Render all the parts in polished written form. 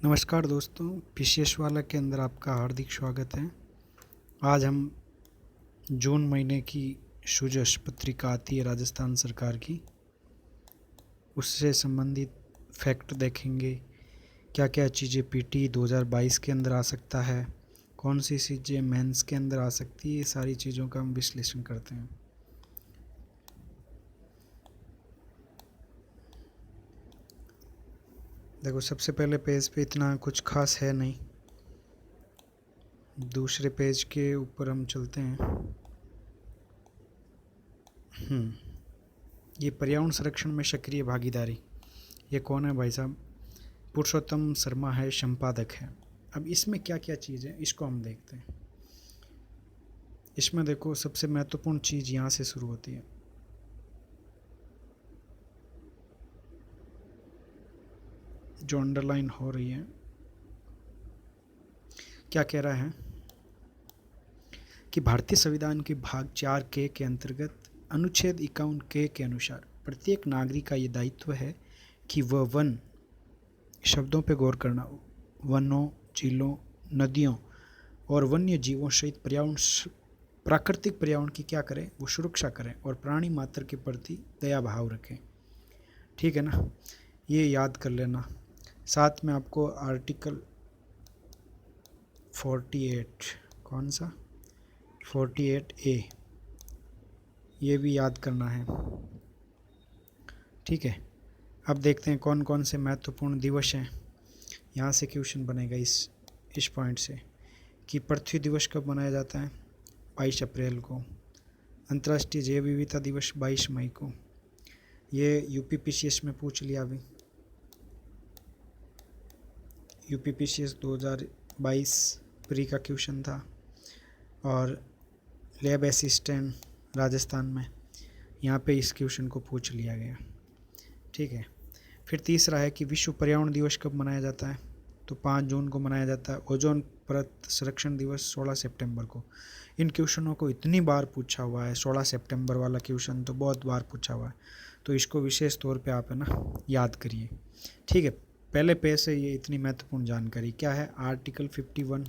नमस्कार दोस्तों, विशेष वाला के अंदर आपका हार्दिक स्वागत है। आज हम जून महीने की सुजस पत्रिका आती है राजस्थान सरकार की, उससे संबंधित फैक्ट देखेंगे। क्या क्या चीज़ें पीटी 2022 के अंदर आ सकता है, कौन सी चीज़ें मेंस के अंदर आ सकती है, ये सारी चीज़ों का हम विश्लेषण करते हैं। देखो, सबसे पहले पेज पे इतना कुछ खास है नहीं। दूसरे पेज के ऊपर हम चलते हैं। ये पर्यावरण संरक्षण में सक्रिय भागीदारी, ये कौन है भाई साहब? पुरुषोत्तम शर्मा है, संपादक है। अब इसमें क्या क्या चीज़ है इसको हम देखते हैं। इसमें देखो, सबसे महत्वपूर्ण चीज़ यहाँ से शुरू होती है। जो अंडरलाइन हो रही है, क्या कह रहा है कि भारतीय संविधान के भाग 4 के अंतर्गत अनुच्छेद 51 के अनुसार प्रत्येक नागरिक का ये दायित्व है कि वह वन शब्दों पर गौर करना, वनों, झीलों, नदियों और वन्य जीवों सहित प्राकृतिक पर्यावरण की क्या करें, वो सुरक्षा करें और प्राणी मात्र के प्रति दया भाव रखें। ठीक है ना, ये याद कर लेना। साथ में आपको आर्टिकल 48, कौन सा 48A, ये भी याद करना है। ठीक है, अब देखते हैं कौन कौन से महत्वपूर्ण दिवस हैं। यहाँ से क्वेश्चन बनेगा इस पॉइंट से कि पृथ्वी दिवस कब मनाया जाता है? 22 अप्रैल को। अंतर्राष्ट्रीय जैव विविधता दिवस 22 मई को। ये यूपीपीसीएस में पूछ लिया अभी, यूपीपीसीएस 2022 प्री का क्वेश्चन था। और लैब असिस्टेंट राजस्थान में, यहाँ पे इस क्वेश्चन को पूछ लिया गया। ठीक है, फिर तीसरा है कि विश्व पर्यावरण दिवस कब मनाया जाता है? तो 5 जून को मनाया जाता है। ओजोन परत संरक्षण दिवस 16 सितंबर को। इन क्वेश्चनों को इतनी बार पूछा हुआ है, 16 सितंबर वाला क्वेश्चन तो बहुत बार पूछा हुआ है, तो इसको विशेष तौर पे आप है ना याद करिए। ठीक है, पहले पेज से ये इतनी महत्वपूर्ण जानकारी क्या है? आर्टिकल 51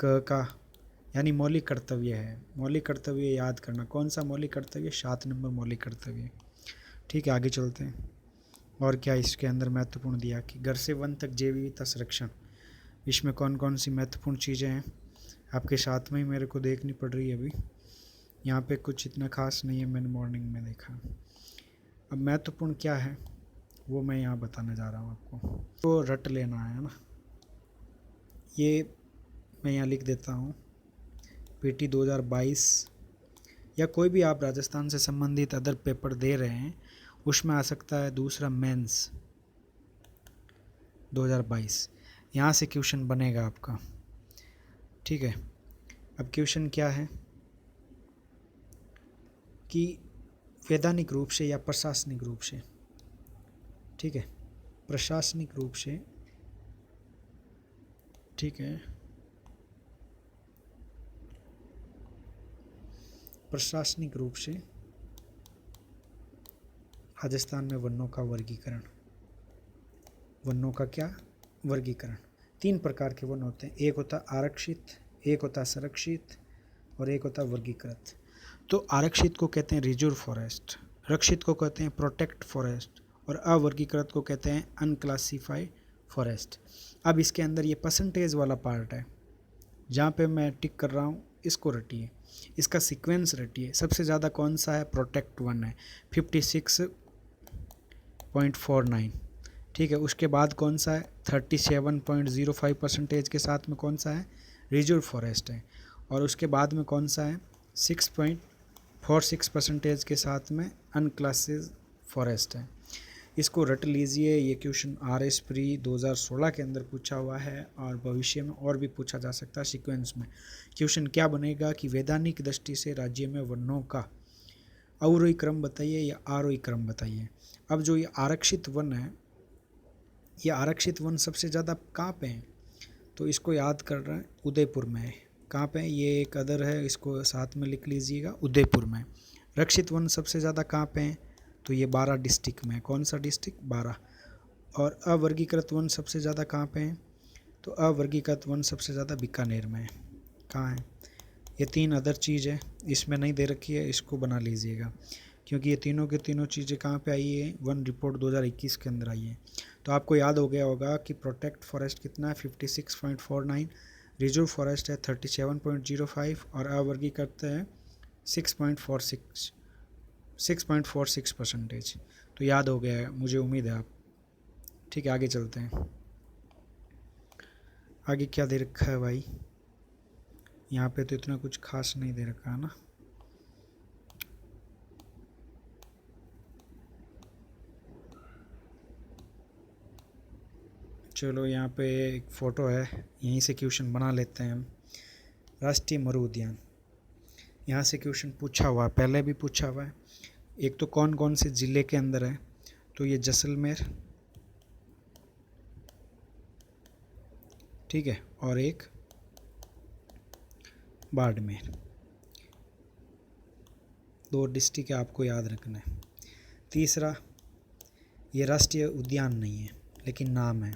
का यानी मौलिक कर्तव्य है। मौलिक कर्तव्य याद करना, कौन सा मौलिक कर्तव्य? 7 नंबर मौलिक कर्तव्य। ठीक है, आगे चलते हैं। और क्या इसके अंदर महत्वपूर्ण दिया कि घर से वन तक जैव विविधता संरक्षण, इसमें कौन कौन सी महत्वपूर्ण चीज़ें हैं आपके साथ में ही मेरे को देखनी पड़ रही है अभी। यहाँ पे कुछ इतना खास नहीं है, मैंने मॉर्निंग में देखा। अब महत्वपूर्ण क्या है वो मैं यहाँ बताने जा रहा हूँ आपको, तो रट लेना है ना। ये मैं यहाँ लिख देता हूँ, पीटी 2022 या कोई भी आप राजस्थान से संबंधित अदर पेपर दे रहे हैं उसमें आ सकता है। दूसरा मेंस 2022, यहाँ से क्वेश्चन बनेगा आपका। ठीक है, अब क्वेश्चन क्या है कि वैधानिक रूप से या प्रशासनिक रूप से, ठीक है, प्रशासनिक रूप से, ठीक है, प्रशासनिक रूप से राजस्थान में वनों का वर्गीकरण। वनों का क्या वर्गीकरण? 3 प्रकार के वन होते हैं। एक होता आरक्षित, एक होता संरक्षित और एक होता वर्गीकृत। तो आरक्षित को कहते हैं रिजर्व फॉरेस्ट, रक्षित को कहते हैं प्रोटेक्ट फॉरेस्ट और अवर्गीकृत को कहते हैं अनक्लासिफाइड फॉरेस्ट। अब इसके अंदर ये परसेंटेज वाला पार्ट है, जहाँ पे मैं टिक कर रहा हूँ इसको रटिए, इसका सीक्वेंस रटिए। सबसे ज़्यादा कौन सा है? प्रोटेक्ट वन है, 56.49। ठीक है, उसके बाद कौन सा है? 37.05% के साथ में कौन सा है? रिजर्व फॉरेस्ट है। और उसके बाद में कौन सा है? 6.46% के साथ में अनक्लासिफाइड फॉरेस्ट है। इसको रट लीजिए। ये क्वेश्चन RS प्री 2016 के अंदर पूछा हुआ है और भविष्य में और भी पूछा जा सकता है। सीक्वेंस में क्वेश्चन क्या बनेगा कि वैधानिक दृष्टि से राज्य में वनों का अवरोही क्रम बताइए या आरोही क्रम बताइए। अब जो ये आरक्षित वन है, ये आरक्षित वन सबसे ज़्यादा कहाँ पे हैं? तो इसको याद कर रहे हैं, उदयपुर में है। कहाँ पे है? ये एक अदर है, इसको साथ में लिख लीजिएगा, उदयपुर में। रक्षित वन सबसे ज़्यादा कहाँ पे हैं? तो ये 12 डिस्ट्रिक्ट में। कौन सा डिस्ट्रिक्ट? 12। और अवर्गीकृत वन सबसे ज़्यादा कहाँ पे हैं? तो अवर्गीकृत वन सबसे ज़्यादा बीकानेर में है। कहाँ है? ये 3 अदर चीज़ है, इसमें नहीं दे रखी है, इसको बना लीजिएगा, क्योंकि ये तीनों के तीनों चीज़ें कहाँ पे आई है? वन रिपोर्ट 2021 के अंदर आई है। तो आपको याद हो गया होगा कि प्रोटेक्ट फॉरेस्ट कितना है? 56.49, रिजर्व फॉरेस्ट है 37.05 और अवर्गीकृत है 6.46%। तो याद हो गया है, मुझे उम्मीद है आप। ठीक है, आगे चलते हैं। आगे क्या दे रखा है भाई? यहाँ पे तो इतना कुछ खास नहीं दे रखा है ना। चलो, यहाँ पे एक फ़ोटो है, यहीं से क्वेश्चन बना लेते हैं हम। राष्ट्रीय मरु उद्यान, यहाँ से क्वेश्चन पूछा हुआ है, पहले भी पूछा हुआ है। एक तो कौन कौन से ज़िले के अंदर है? तो ये जैसलमेर, ठीक है, और एक बाड़मेर। 2 डिस्ट्रिक्ट आपको याद रखना है। तीसरा, ये राष्ट्रीय उद्यान नहीं है लेकिन नाम है,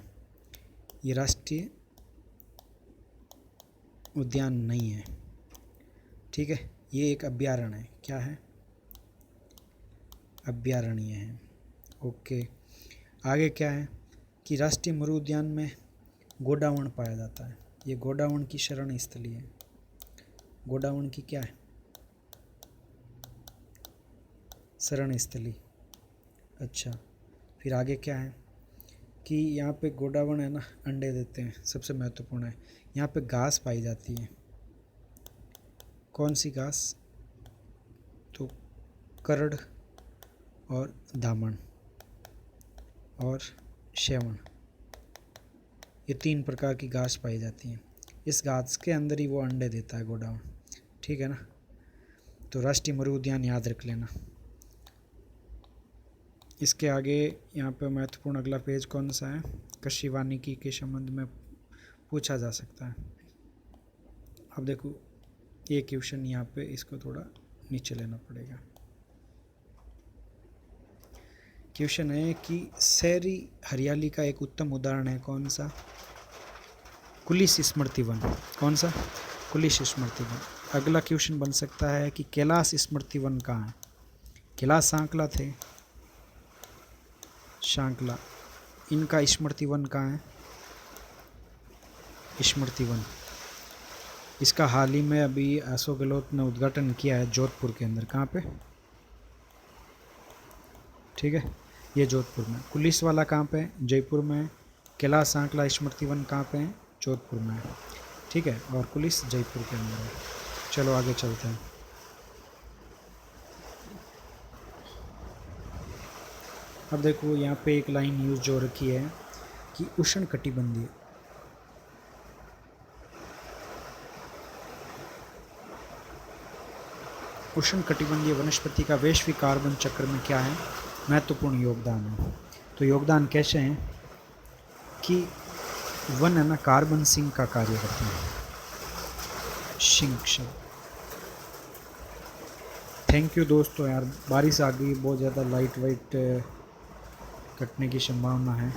ये राष्ट्रीय उद्यान नहीं है, ठीक है, ये एक अभयारण्य है। क्या है? अभयारण्य है। ओके, आगे क्या है कि राष्ट्रीय मरु उद्यान में गोडावण पाया जाता है। ये गोडावण की शरण स्थली है। गोडावण की क्या है? शरण स्थली। अच्छा, फिर आगे क्या है कि यहाँ पे गोडावण है ना, अंडे देते हैं, सबसे महत्वपूर्ण है। यहाँ पे घास पाई जाती है। कौन सी घास? तो करड़ और धामण और शेवण, ये 3 प्रकार की घास पाई जाती हैं। इस घास के अंदर ही वो अंडे देता है गोडावण, ठीक है ना। तो राष्ट्रीय मरु उद्यान याद रख लेना। इसके आगे यहाँ पे महत्वपूर्ण अगला पेज कौन सा है? कृषि वानिकी के संबंध में पूछा जा सकता है। अब देखो, ये क्वेश्चन यहाँ पे, इसको थोड़ा नीचे लेना पड़ेगा। क्वेश्चन है कि शहरी हरियाली का एक उत्तम उदाहरण है कौन सा? कुलिस स्मृति वन। कौन सा? कुलिस स्मृति वन। अगला क्वेश्चन बन सकता है कि कैलाश स्मृति वन कहाँ है? कैलाश सांकला थे, सांकला, इनका स्मृति वन कहाँ है? स्मृति वन, इसका हाल ही में अभी अशोक गहलोत ने उद्घाटन किया है जोधपुर के अंदर। कहाँ पे? ठीक है, ये जोधपुर में। कुलिस वाला कहाँ पे है? जयपुर में। कैलाश सांकला स्मृति वन कहाँ पे है? जोधपुर में, ठीक है, और कुलिस जयपुर के अंदर है। चलो आगे चलते हैं। अब देखो, यहाँ पे एक लाइन यूज जो रखी है कि उष्णकटिबंधीय, उष्णकटिबंधीय वनस्पति का वैश्विक कार्बन चक्र में क्या है? महत्वपूर्ण योगदान है। तो योगदान कैसे हैं कि वन है ना, कार्बन सिंक का कार्य करते हैं। सिंक शब्द। थैंक यू दोस्तों, यार बारिश आ गई, बहुत ज़्यादा लाइट वाइट कटने की संभावना है।